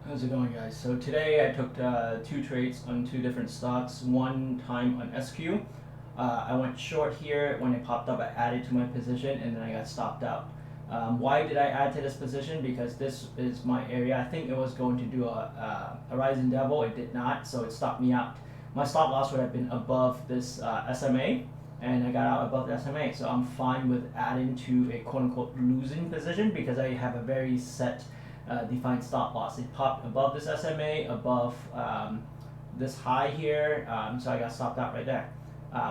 How's it going, guys? So today I took two trades on two different stocks. One time on SQ. I went short here. When it popped up, I added to my position and then I got stopped out. Why did I add to this position? Because this is my area. I think it was going to do a rising devil. It did not, so it stopped me out. My stop loss would have been above this SMA, and I got out above the SMA. So I'm fine with adding to a quote-unquote losing position because I have a very set defined stop loss. It popped above this SMA, above this high here, so I got stopped out right there.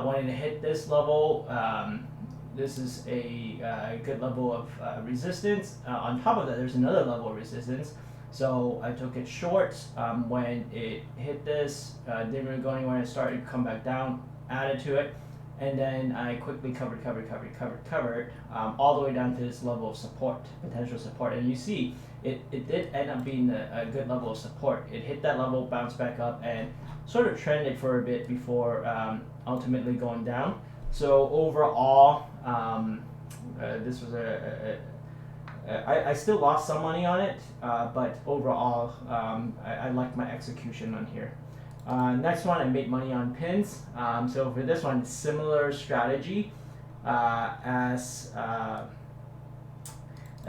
When it hit this level, this is a good level of resistance. On top of that, there's another level of resistance. So I took it short. When it hit this, didn't really go anywhere. It started to come back down, added to it, and then I quickly covered, all the way down to this level of support, potential support. And you see, it did end up being a good level of support. It hit that level, bounced back up, and sort of trended for a bit before ultimately going down. So overall, this was I still lost some money on it, but overall, I like my execution on here. Next one, I made money on pins. So for this one, similar strategy as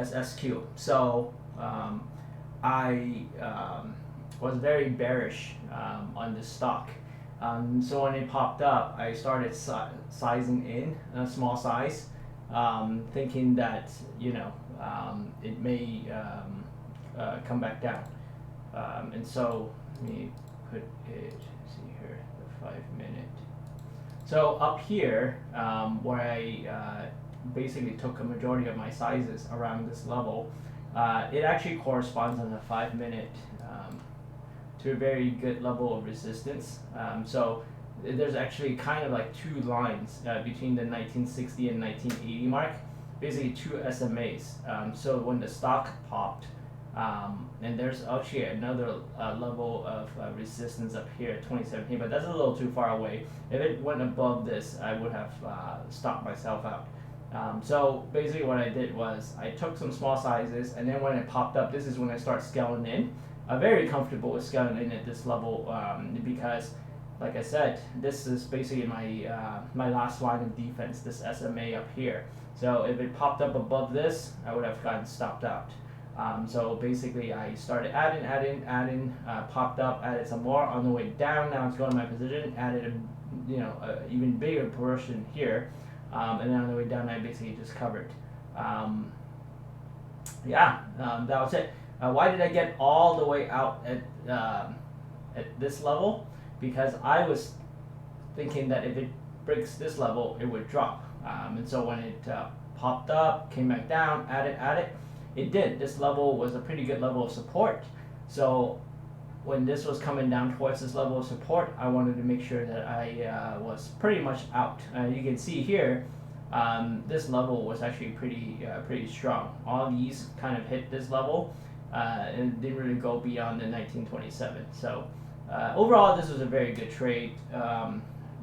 SQ. So I was very bearish on this stock. So when it popped up, I started sizing in a small size, thinking that it may come back down. And so let me put it. See here, the 5 minute. So up here, where I basically took a majority of my sizes around this level, it actually corresponds on the 5 minute to a very good level of resistance. So there's actually kind of like two lines between the 1960 and 1980 mark, basically two SMAs. So when the stock popped, and there's actually another level of resistance up here at 2017, but that's a little too far away. If it went above this, I would have stopped myself out. So basically what I did was I took some small sizes, and then when it popped up, this is when I start scaling in. I'm very comfortable with scaling in at this level because, like I said, this is basically my last line of defense, this SMA up here. So if it popped up above this, I would have gotten stopped out. So basically I started adding, popped up, added some more on the way down. Now it's going to my position, added a even bigger portion here, and then on the way down I basically just covered. That was it. Why did I get all the way out at this level? Because I was thinking that if it breaks this level, it would drop. And so when it popped up, came back down, added, it did. This level was a pretty good level of support. So when this was coming down towards this level of support, I wanted to make sure that I was pretty much out. You can see here, this level was actually pretty strong. All these kind of hit this level, and didn't really go beyond the 1927. So overall, this was a very good trade.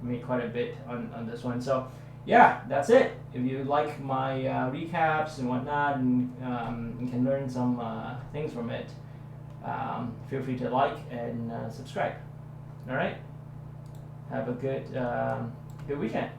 Made quite a bit on this one. So yeah, that's it. If you like my recaps and whatnot, and you can learn some things from it, feel free to like and subscribe. All right. Have a good weekend.